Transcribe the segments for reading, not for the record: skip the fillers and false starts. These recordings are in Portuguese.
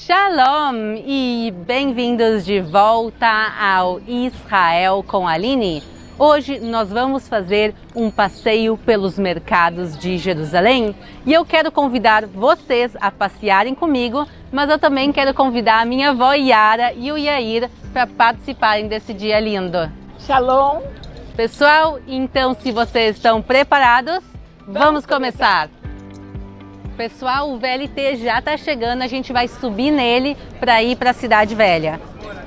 Shalom e bem-vindos de volta ao Israel com a Aline. Hoje nós vamos fazer um passeio pelos mercados de Jerusalém e eu quero convidar vocês a passearem comigo, mas eu também quero convidar a minha avó Yara e o Yair para participarem desse dia lindo. Shalom! Pessoal, então se vocês estão preparados, vamos começar! Pessoal, o VLT já está chegando, a gente vai subir nele para ir para a Cidade Velha.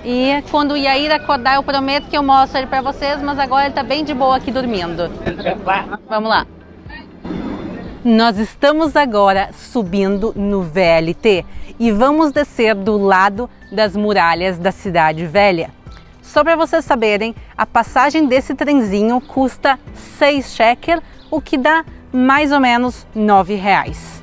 E quando o Yair acordar, eu prometo que eu mostro ele para vocês, mas agora ele está bem de boa aqui dormindo. Vamos lá. Nós estamos agora subindo no VLT e vamos descer do lado das muralhas da Cidade Velha. Só para vocês saberem, a passagem desse trenzinho custa 6 shekel, o que dá mais ou menos R$9.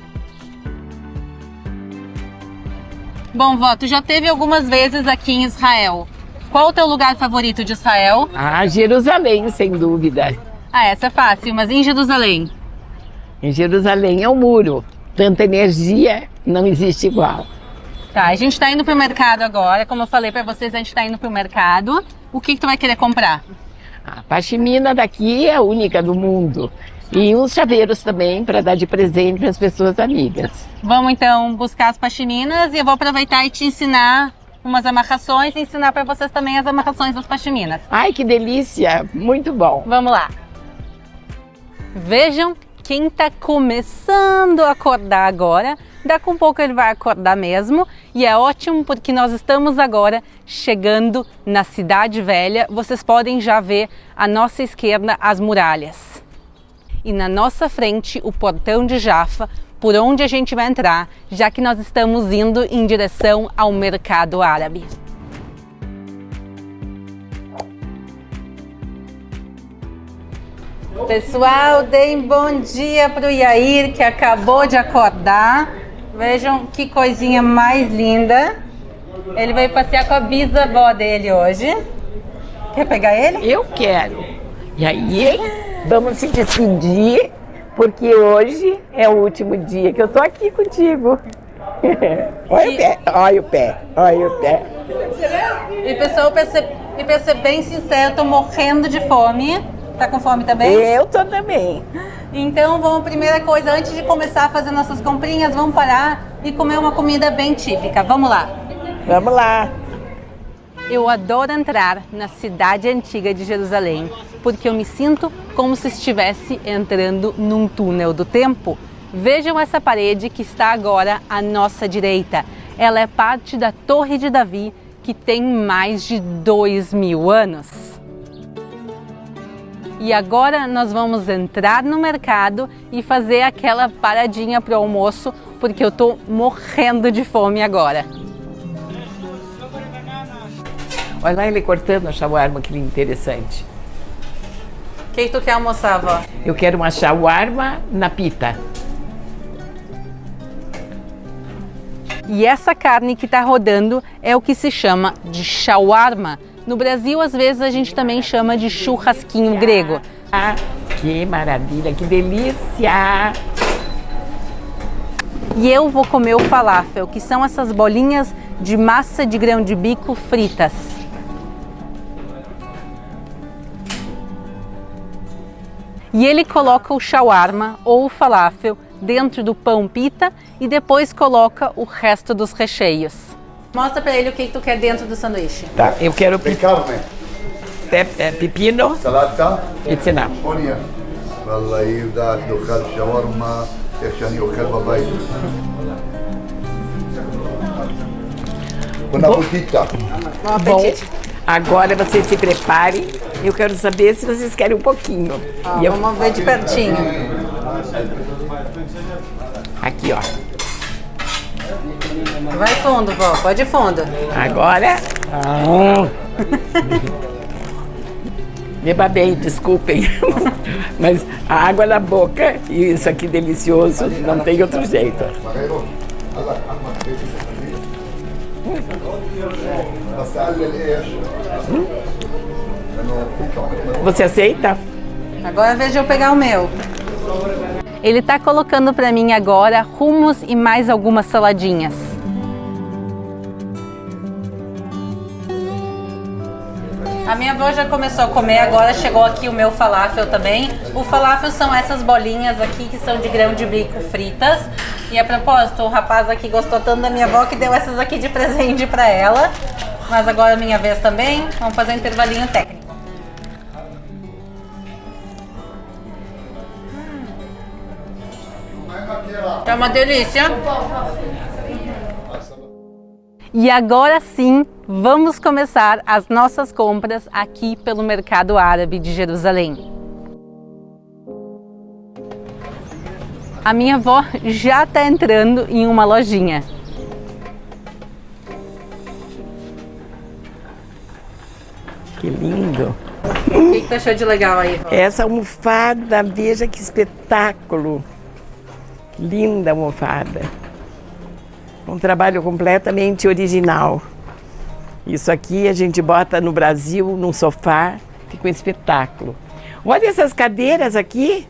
Bom, vó, tu já esteve algumas vezes aqui em Israel. Qual o teu lugar favorito de Israel? Jerusalém, sem dúvida. Essa é fácil, mas em Jerusalém? Em Jerusalém é o muro. Tanta energia, não existe igual. Tá, a gente está indo para o mercado agora. Como eu falei para vocês, a gente está indo para o mercado. O que tu vai querer comprar? A pashmina daqui é a única do mundo. E uns chaveiros também para dar de presente para as pessoas amigas. Vamos então buscar as pashminas e eu vou aproveitar e te ensinar umas amarrações e ensinar para vocês também as amarrações das pashminas. Ai, que delícia! Muito bom! Vamos lá! Vejam quem está começando a acordar agora. Daqui a um pouco ele vai acordar mesmo. E é ótimo porque nós estamos agora chegando na Cidade Velha. Vocês podem já ver à nossa esquerda as muralhas. E na nossa frente o portão de Jaffa, por onde a gente vai entrar, já que nós estamos indo em direção ao mercado árabe. Pessoal, deem bom dia para o Yair, que acabou de acordar. Vejam que coisinha mais linda. Ele veio passear com a bisavó dele hoje. Quer pegar ele? Eu quero! E aí, vamos se despedir, porque hoje é o último dia que eu tô aqui contigo. Olha o pé, olha o pé, olha o pé. E pessoal, pra ser bem sincero, eu tô morrendo de fome. Tá com fome também? Eu tô também. Então, vamos, primeira coisa, antes de começar a fazer nossas comprinhas, vamos parar e comer uma comida bem típica. Vamos lá. Vamos lá. Eu adoro entrar na cidade antiga de Jerusalém, porque eu me sinto como se estivesse entrando num túnel do tempo. Vejam essa parede que está agora à nossa direita. Ela é parte da Torre de Davi, que tem mais de 2000 anos. E agora nós vamos entrar no mercado e fazer aquela paradinha para o almoço, porque eu estou morrendo de fome agora. Olha lá ele cortando a shawarma, que interessante. O que tu quer almoçar, vó? Eu quero uma shawarma na pita. E essa carne que está rodando é o que se chama de shawarma. No Brasil, às vezes, a gente também chama de churrasquinho grego. Ah, que maravilha, que delícia! E eu vou comer o falafel, que são essas bolinhas de massa de grão de bico fritas. E ele coloca o shawarma ou o falafel dentro do pão pita e depois coloca o resto dos recheios. Mostra para ele o que tu quer dentro do sanduíche. Tá, eu quero carne, pepino salata, e cenoura. אוניה. والله يبدأ تأكل شاورما عشان يأكل ببيت. Buon appetito. Bom, agora vocês se preparem. Eu quero saber se vocês querem um pouquinho. Ó, vamos ver de pertinho. Aqui, ó. Vai fundo, vó, pode ir fundo. Agora. Beba bem, desculpem. Mas a água na boca e isso aqui delicioso, não tem outro jeito. Você aceita? Agora veja eu pegar o meu. Ele está colocando para mim agora hummus e mais algumas saladinhas. A minha avó já começou a comer, agora chegou aqui o meu falafel também. O falafel são essas bolinhas aqui que são de grão de bico fritas. E a propósito, o rapaz aqui gostou tanto da minha avó que deu essas aqui de presente pra ela. Mas agora é minha vez também. Vamos fazer um intervalinho técnico. É uma delícia. E agora sim, vamos começar as nossas compras aqui pelo Mercado Árabe de Jerusalém. A minha avó já está entrando em uma lojinha. Que lindo! O que você achou de legal aí, vó? Essa almofada, veja que espetáculo! Linda almofada! Um trabalho completamente original. Isso aqui a gente bota no Brasil, num sofá, fica um espetáculo. Olha essas cadeiras aqui.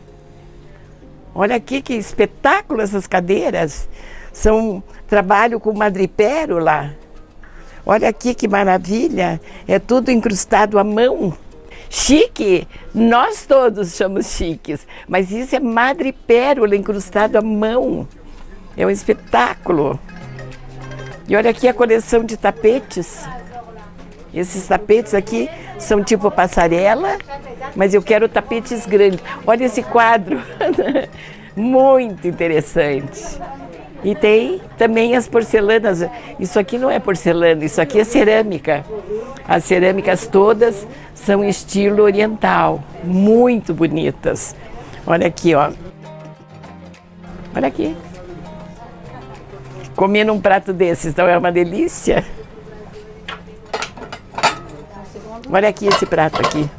Olha aqui que espetáculo essas cadeiras. São trabalho com madrepérola. Olha aqui que maravilha. É tudo incrustado à mão. Chique, nós todos somos chiques, mas isso é madrepérola incrustado à mão. É um espetáculo. E olha aqui a coleção de tapetes. Esses tapetes aqui são tipo passarela, mas eu quero tapetes grandes. Olha esse quadro, muito interessante. E tem também as porcelanas. Isso aqui não é porcelana, isso aqui é cerâmica. As cerâmicas todas são estilo oriental, muito bonitas. Olha aqui, ó. Olha aqui. Comer num prato desses, então é uma delícia. Olha aqui esse prato aqui.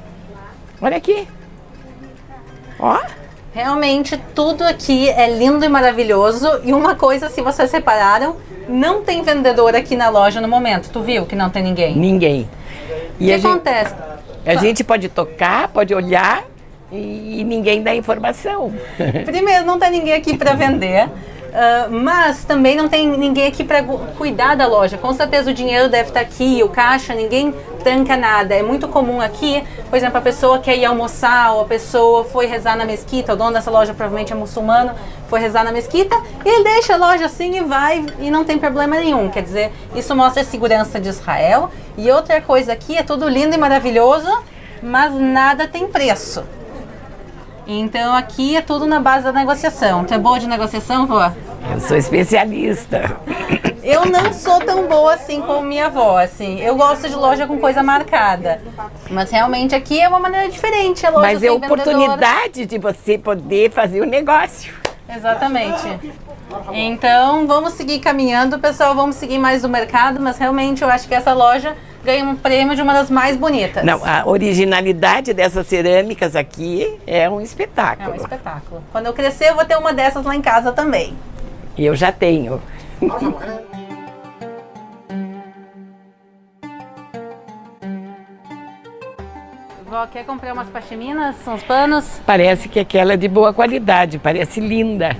Olha aqui. Ó. Realmente tudo aqui é lindo e maravilhoso. E uma coisa, se vocês repararam, não tem vendedor aqui na loja no momento. Tu viu que não tem ninguém? Ninguém. O que acontece? A gente pode tocar, pode olhar e ninguém dá informação. Primeiro, não tem ninguém aqui para vender. Mas também não tem ninguém aqui para cuidar da loja. Com certeza o dinheiro deve estar aqui, o caixa, ninguém tranca nada. É muito comum aqui, por exemplo, a pessoa quer ir almoçar, ou a pessoa foi rezar na mesquita, o dono dessa loja provavelmente é muçulmano, foi rezar na mesquita, e ele deixa a loja assim e vai, e não tem problema nenhum. Quer dizer, isso mostra a segurança de Israel. E outra coisa aqui, é tudo lindo e maravilhoso, mas nada tem preço. Então aqui é tudo na base da negociação. Tu é boa de negociação, vó? Eu sou especialista. Eu não sou tão boa assim como minha avó, assim. Eu gosto de loja com coisa marcada. Mas realmente aqui é uma maneira diferente. É loja Mas é sem oportunidade de você poder fazer o negócio. Exatamente. Então vamos seguir caminhando, pessoal. Vamos seguir mais do mercado, mas realmente eu acho que essa loja ganha um prêmio de uma das mais bonitas. Não, a originalidade dessas cerâmicas aqui é um espetáculo. É um espetáculo. Quando eu crescer, eu vou ter uma dessas lá em casa também. E eu já tenho. Vó, quer comprar umas pashminas? Uns panos? Parece que aquela é de boa qualidade, parece linda.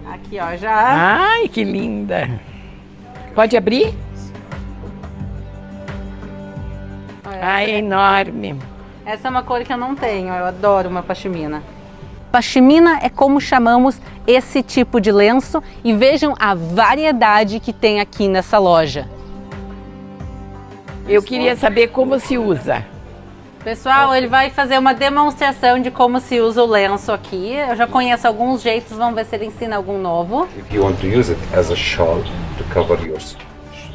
Aqui, ó, já. Ai, que linda. Pode abrir? Ai, é enorme. Essa é uma cor que eu não tenho, eu adoro uma pashmina. Pashmina é como chamamos esse tipo de lenço e vejam a variedade que tem aqui nessa loja. Eu queria saber como se usa. Pessoal, ele vai fazer uma demonstração de como se usa o lenço aqui. Eu já conheço alguns jeitos, vamos ver se ele ensina algum novo. If you want to use it as a shawl to cover your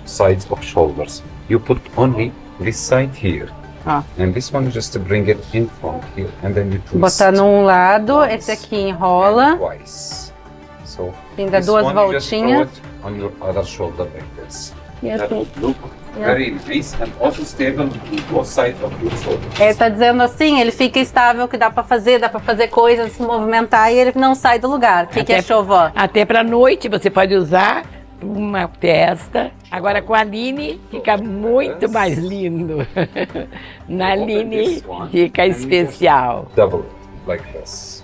sides of shoulders, you put only this side here. And this one just to bring it in from here and then you twist. Botar num lado, esse aqui enrola. Twice. So Ainda this duas one you just throw voltinhas. it on your other shoulder like this. Yes, That would look very nice and also stable on both sides of your shoulders. Ele tá dizendo assim, ele fica estável, que dá pra fazer coisas, se movimentar e ele não sai do lugar. O que achou, vó? Até pra noite você pode usar uma festa. Agora com a Aline fica muito mais lindo. Na Aline fica especial. Double like this.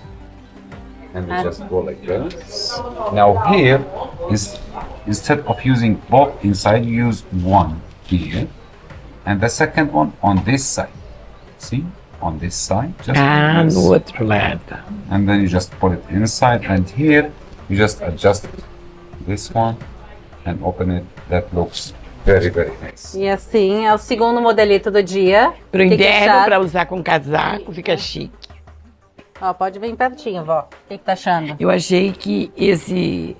And we just go like this. Now here is instead of using both inside, you use one here. And the second one on this side. See? On this side. Just Ah, like this. no outro lado. And then you just put it inside, and here you just adjust this one and open it. That looks very, very nice. E assim, é o segundo modelito do dia. Pro Que inverno, acharam? para usar com casaco, fica chique. Ó, pode vir pertinho, vó. O que tá achando? Eu achei que esse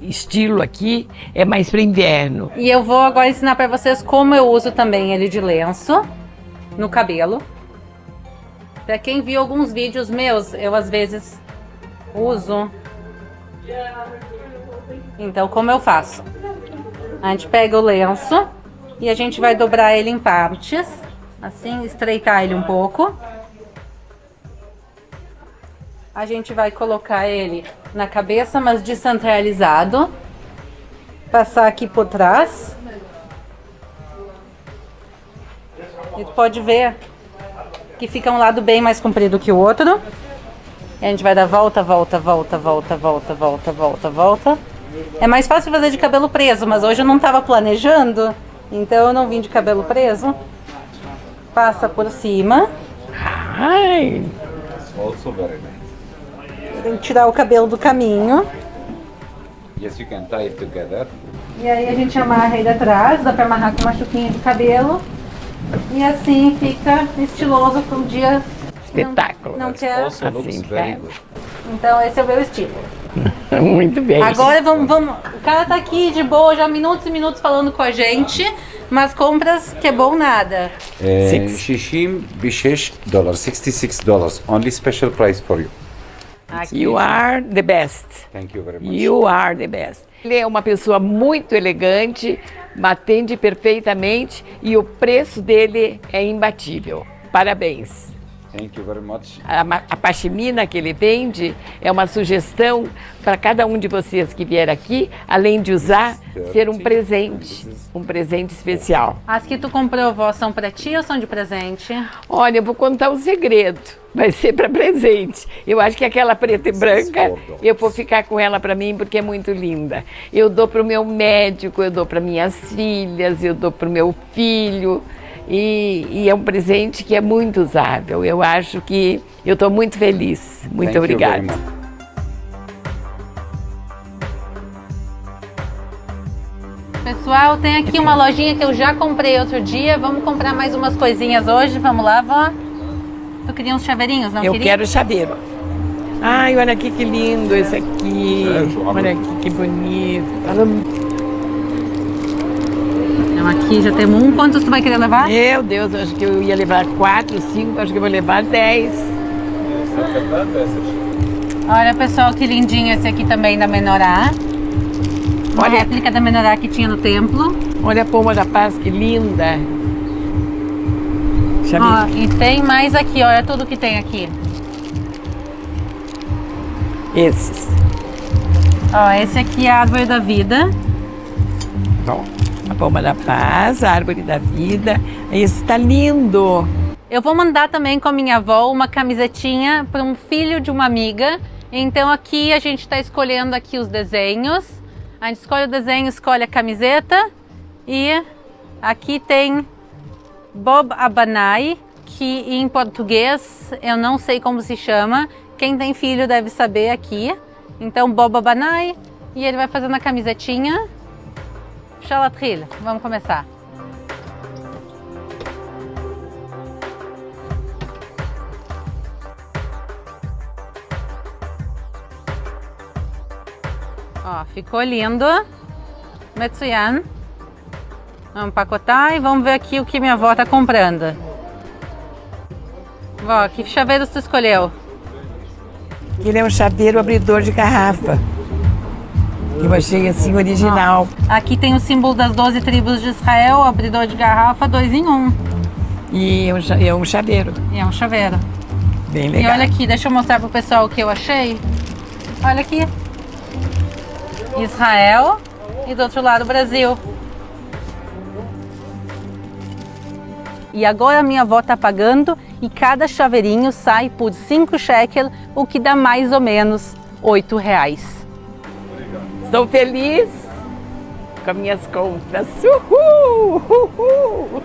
estilo aqui é mais para inverno. E eu vou agora ensinar pra vocês como eu uso também ele de lenço no cabelo. Pra quem viu alguns vídeos meus, eu às vezes uso. Então, como eu faço? A gente pega o lenço e a gente vai dobrar ele em partes, assim, estreitar ele um pouco. A gente vai colocar ele na cabeça, mas descentralizado. Passar aqui por trás. E tu pode ver que fica um lado bem mais comprido que o outro. E a gente vai dar volta, volta, volta, volta, volta, volta, volta, volta. É mais fácil fazer de cabelo preso, mas hoje eu não estava planejando, então eu não vim de cabelo preso. Passa por cima. Ai, Also very nice. Tem que tirar o cabelo do caminho. Yes, you can tie it together. E aí a gente amarra ele atrás, dá pra amarrar com uma chuquinha de cabelo. E assim fica estiloso para um dia. espetáculo. Não quer. Also looks Assim, very tá. good. Então esse é o meu estilo. Muito bem. Agora vamos. O cara tá aqui de boa, já minutos e minutos falando com a gente. Mas compras que é bom nada. Shishim $66, $66. Only special price for you. Aqui. You are the best. Thank you very much. You are the best. Ele é uma pessoa muito elegante, atende perfeitamente e o preço dele é imbatível. Parabéns. Thank you very much. A pashmina que ele vende é uma sugestão para cada um de vocês que vier aqui, além de usar, ser um presente especial. As que tu comprou, vó, são pra ti ou são de presente? Olha, eu vou contar um segredo, vai ser para presente. Eu acho que aquela preta e branca, eu vou ficar com ela para mim porque é muito linda. Eu dou para o meu médico, eu dou para minhas filhas, eu dou para o meu filho. E é um presente que é muito usável. Eu acho que eu estou muito feliz. Muito Thank you very obrigada. much. Pessoal, tem aqui uma lojinha que eu já comprei outro dia. Vamos comprar mais umas coisinhas hoje. Vamos lá, vó. Tu queria uns chaveirinhos, não Eu queria? quero chaveiro. Ai, olha aqui que lindo esse aqui. Olha aqui que bonito. Então aqui já temos um. Quantos tu vai querer levar? Meu Deus, eu acho que eu ia levar 4, 5, acho que eu vou levar 10. Olha, pessoal, que lindinho esse aqui também da Menorá. Uma Olha. réplica da Menorá que tinha no templo. Olha a Pomba da Paz, que linda. Ó, e tem mais aqui, olha tudo que tem aqui. Esses. Ó, esse aqui é a Árvore da Vida. Bom, a Pomba da Paz, a Árvore da Vida. Esse tá lindo. Eu vou mandar também com a minha avó uma camisetinha para um filho de uma amiga. Então aqui a gente está escolhendo aqui os desenhos. A gente escolhe o desenho, escolhe a camiseta. E aqui tem Bob Abanai, que em português eu não sei como se chama. Quem tem filho deve saber aqui. Então Bob Abanai. E ele vai fazendo a camisetinha. Chalatril, vamos começar. Ó, ficou lindo. Metsuyan. Vamos empacotar e vamos ver aqui o que minha avó tá comprando. Vó, que chaveiros tu escolheu? Ele é um chaveiro abridor de garrafa. Eu achei assim original. Aqui tem o símbolo das 12 tribos de Israel, abridor de garrafa, 2 em 1. E é um chaveiro. E é um chaveiro. Bem E legal. olha aqui, deixa eu mostrar pro pessoal o que eu achei. Olha aqui. Israel e do outro lado Brasil. E agora a minha avó tá pagando e cada chaveirinho sai por 5 shekel, o que dá mais ou menos R$ 8. Estou feliz. com as minhas compras. Uhul! Uhul!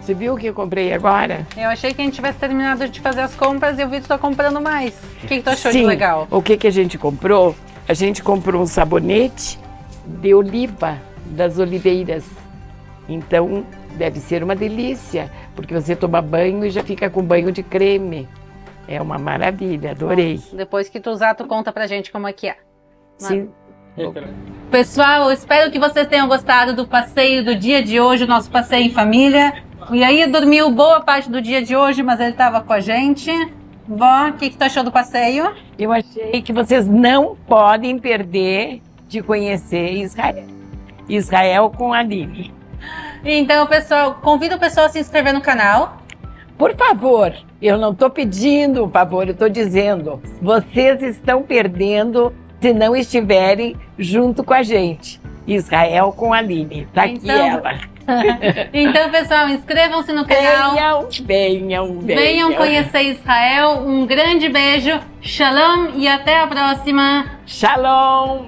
Você viu o que eu comprei agora? Eu achei que a gente tivesse terminado de fazer as compras e eu vi que tu tá comprando mais. O que tu achou de Sim. legal? O que a gente comprou? A gente comprou um sabonete de oliva, das oliveiras. Então, deve ser uma delícia, porque você toma banho e já fica com banho de creme. É uma maravilha, adorei. Depois que tu usar, tu conta pra gente como é que é. Sim. Pessoal, eu espero que vocês tenham gostado do passeio do dia de hoje, o nosso passeio em família. E aí dormiu boa parte do dia de hoje, mas ele estava com a gente. Vó, o que tu achou do passeio? Eu achei que vocês não podem perder de conhecer Israel. Israel com a Aline. Então, pessoal, convido o pessoal a se inscrever no canal. Por favor, eu não estou pedindo um favor, eu estou dizendo, vocês estão perdendo se não estiverem junto com a gente. Israel com a Aline, tá aqui Então- ela. Então, pessoal, inscrevam-se no canal. Venham. Venham conhecer Israel. Um grande beijo. Shalom e até a próxima. Shalom.